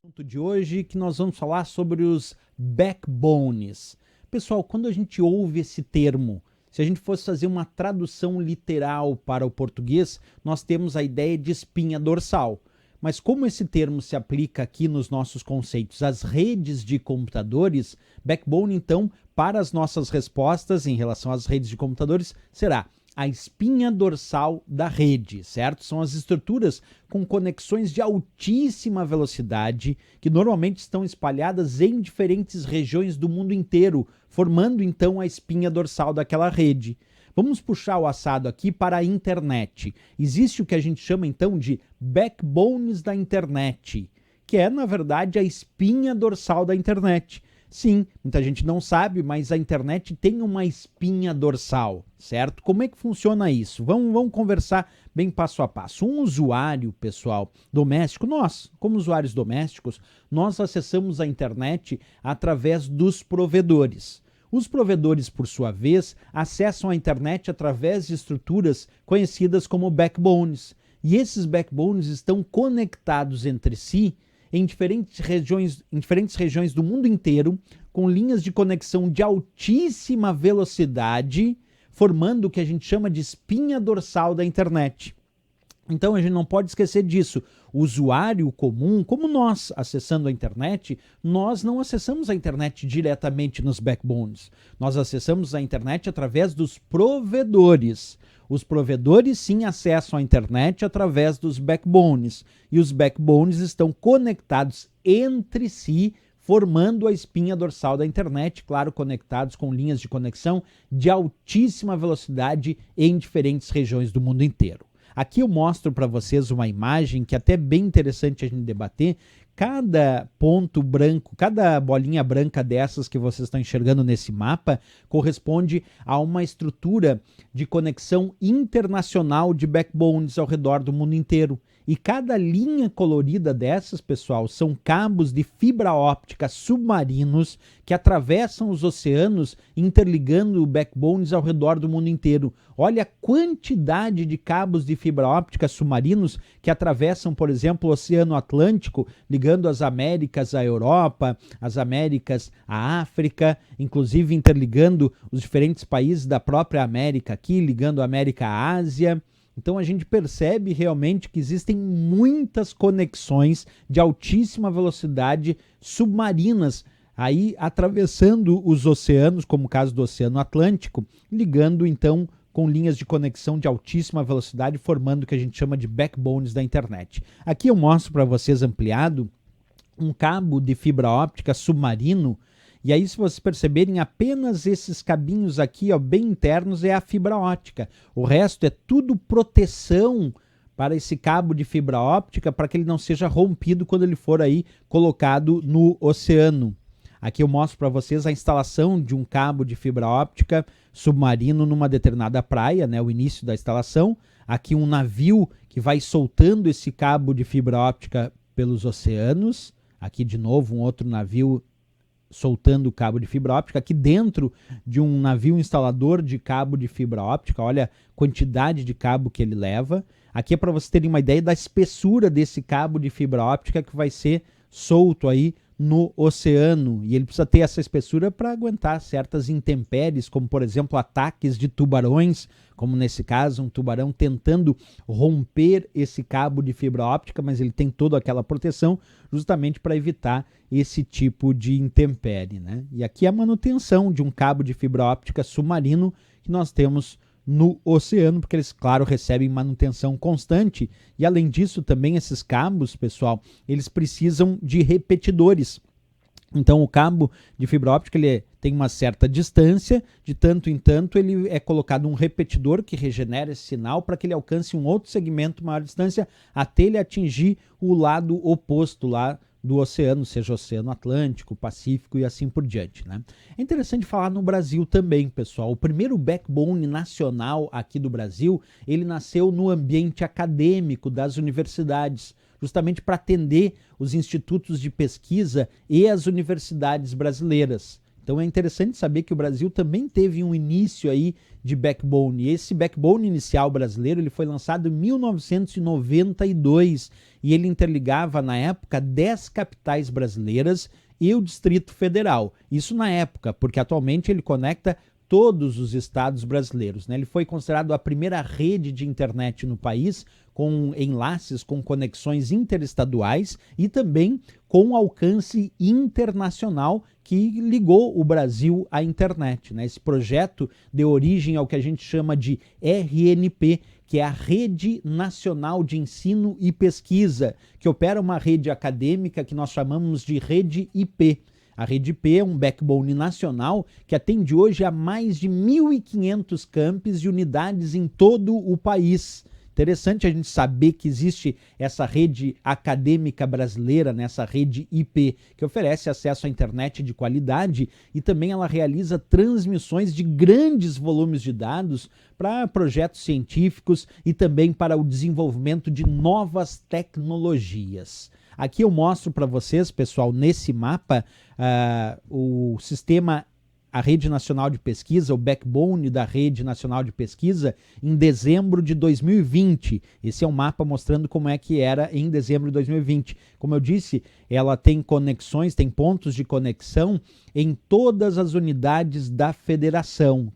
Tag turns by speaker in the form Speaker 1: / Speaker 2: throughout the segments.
Speaker 1: Assunto de hoje que nós vamos falar sobre os backbones. Pessoal, quando a gente ouve esse termo, se a gente fosse fazer uma tradução literal para o português, nós temos a ideia de espinha dorsal. Mas como esse termo se aplica aqui nos nossos conceitos às redes de computadores, backbone, então, para as nossas respostas em relação às redes de computadores, será a espinha dorsal da rede, certo? São as estruturas com conexões de altíssima velocidade que normalmente estão espalhadas em diferentes regiões do mundo inteiro, formando então a espinha dorsal daquela rede. Vamos puxar o assado aqui para a internet. Existe o que a gente chama então de backbones da internet, que é, na verdade, a espinha dorsal da internet. Sim, muita gente não sabe, mas a internet tem uma espinha dorsal, certo? Como é que funciona isso? Vamos conversar bem passo a passo. Um usuário, pessoal, doméstico, nós, como usuários domésticos, nós acessamos a internet através dos provedores. Os provedores, por sua vez, acessam a internet através de estruturas conhecidas como backbones. E esses backbones estão conectados entre si em diferentes regiões do mundo inteiro, com linhas de conexão de altíssima velocidade, formando o que a gente chama de espinha dorsal da internet. Então a gente não pode esquecer disso. O usuário comum, como nós acessando a internet, nós não acessamos a internet diretamente nos backbones. Nós acessamos a internet através dos provedores. Os provedores sim acessam a internet através dos backbones. E os backbones estão conectados entre si, formando a espinha dorsal da internet, claro, conectados com linhas de conexão de altíssima velocidade em diferentes regiões do mundo inteiro. Aqui eu mostro para vocês uma imagem que é até bem interessante a gente debater. Cada ponto branco, cada bolinha branca dessas que vocês estão enxergando nesse mapa corresponde a uma estrutura de conexão internacional de backbones ao redor do mundo inteiro. E cada linha colorida dessas, pessoal, são cabos de fibra óptica submarinos que atravessam os oceanos, interligando backbones ao redor do mundo inteiro. Olha a quantidade de cabos de fibra óptica submarinos que atravessam, por exemplo, o Oceano Atlântico, ligando as Américas à Europa, as Américas à África, inclusive interligando os diferentes países da própria América aqui, ligando a América à Ásia. Então a gente percebe realmente que existem muitas conexões de altíssima velocidade submarinas aí atravessando os oceanos, como o caso do Oceano Atlântico, ligando então com linhas de conexão de altíssima velocidade, formando o que a gente chama de backbones da internet. Aqui eu mostro para vocês ampliado um cabo de fibra óptica submarino. E aí, se vocês perceberem, apenas esses cabinhos aqui, ó, bem internos, é a fibra óptica. O resto é tudo proteção para esse cabo de fibra óptica, para que ele não seja rompido quando ele for aí colocado no oceano. Aqui eu mostro para vocês a instalação de um cabo de fibra óptica submarino numa determinada praia, né, o início da instalação. Aqui um navio que vai soltando esse cabo de fibra óptica pelos oceanos. Aqui de novo um outro navio soltando o cabo de fibra óptica, aqui dentro de um navio instalador de cabo de fibra óptica, olha a quantidade de cabo que ele leva. Aqui é para vocês terem uma ideia da espessura desse cabo de fibra óptica que vai ser solto aí no oceano, e ele precisa ter essa espessura para aguentar certas intempéries, como por exemplo ataques de tubarões, como nesse caso um tubarão tentando romper esse cabo de fibra óptica, mas ele tem toda aquela proteção justamente para evitar esse tipo de intempérie, né? E aqui a manutenção de um cabo de fibra óptica submarino que nós temos no oceano, porque eles, claro, recebem manutenção constante. E além disso, também esses cabos, pessoal, eles precisam de repetidores. Então o cabo de fibra óptica ele tem uma certa distância, de tanto em tanto ele é colocado um repetidor que regenera esse sinal para que ele alcance um outro segmento maior distância até ele atingir o lado oposto lá do oceano, seja o Oceano Atlântico, Pacífico e assim por diante, né? É interessante falar no Brasil também, pessoal. O primeiro backbone nacional aqui do Brasil, ele nasceu no ambiente acadêmico das universidades, justamente para atender os institutos de pesquisa e as universidades brasileiras. Então é interessante saber que o Brasil também teve um início aí de backbone. Esse backbone inicial brasileiro ele foi lançado em 1992 e ele interligava na época 10 capitais brasileiras e o Distrito Federal. Isso na época, porque atualmente ele conecta todos os estados brasileiros, né? Ele foi considerado a primeira rede de internet no país, com enlaces com conexões interestaduais e também com alcance internacional que ligou o Brasil à internet, né? Esse projeto deu origem ao que a gente chama de RNP, que é a Rede Nacional de Ensino e Pesquisa, que opera uma rede acadêmica que nós chamamos de Rede IP. A Rede IP é um backbone nacional que atende hoje a mais de 1.500 campos e unidades em todo o país. Interessante a gente saber que existe essa rede acadêmica brasileira, nessa rede IP, que oferece acesso à internet de qualidade e também ela realiza transmissões de grandes volumes de dados para projetos científicos e também para o desenvolvimento de novas tecnologias. Aqui eu mostro para vocês, pessoal, nesse mapa, o sistema, a Rede Nacional de Pesquisa, o backbone da Rede Nacional de Pesquisa, em dezembro de 2020. Esse é um mapa mostrando como é que era em dezembro de 2020. Como eu disse, ela tem conexões, tem pontos de conexão em todas as unidades da federação,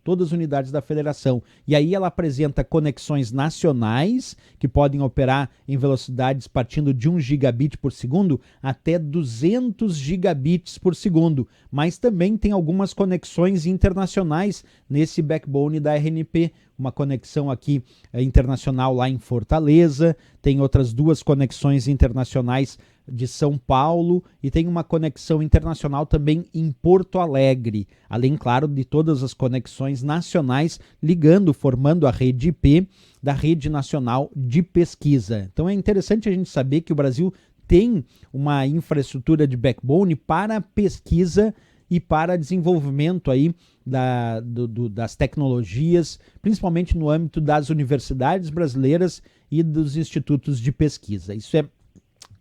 Speaker 1: E aí ela apresenta conexões nacionais, que podem operar em velocidades partindo de 1 gigabit por segundo até 200 gigabits por segundo. Mas também tem algumas conexões internacionais nesse backbone da RNP. Uma conexão aqui internacional lá em Fortaleza, tem outras 2 conexões internacionais de São Paulo e tem uma conexão internacional também em Porto Alegre, além, claro, de todas as conexões nacionais ligando, formando a rede IP da Rede Nacional de Pesquisa. Então é interessante a gente saber que o Brasil tem uma infraestrutura de backbone para pesquisa e para desenvolvimento aí das tecnologias, principalmente no âmbito das universidades brasileiras e dos institutos de pesquisa. Isso é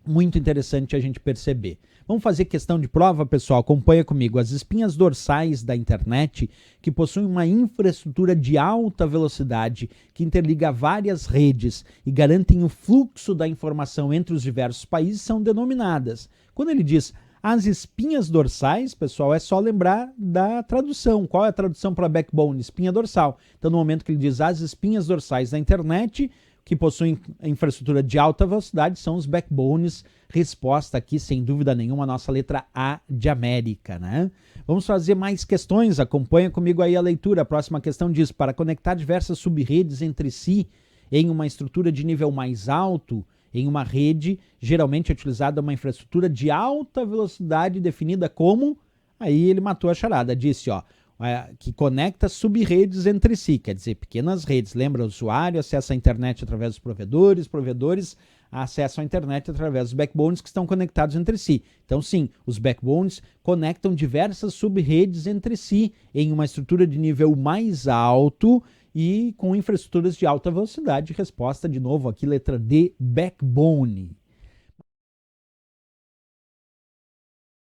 Speaker 1: muito interessante a gente perceber. Vamos fazer questão de prova, pessoal? Acompanha comigo. As espinhas dorsais da internet, que possuem uma infraestrutura de alta velocidade que interliga várias redes e garantem o fluxo da informação entre os diversos países, são denominadas. Quando ele diz as espinhas dorsais, pessoal, é só lembrar da tradução. Qual é a tradução para backbone? Espinha dorsal. Então, no momento que ele diz as espinhas dorsais da internet, que possuem infraestrutura de alta velocidade, são os backbones. Resposta aqui, sem dúvida nenhuma, a nossa letra A de América, né? Vamos fazer mais questões, acompanha comigo aí a leitura. A próxima questão diz, para conectar diversas subredes entre si em uma estrutura de nível mais alto, em uma rede, geralmente é utilizada uma infraestrutura de alta velocidade definida como, aí ele matou a charada, disse, ó, que conecta subredes entre si, quer dizer, pequenas redes. Lembra, o usuário acessa a internet através dos provedores acessam a internet através dos backbones que estão conectados entre si. Então, sim, os backbones conectam diversas subredes entre si em uma estrutura de nível mais alto e com infraestruturas de alta velocidade. Resposta, de novo, aqui, letra D, backbone.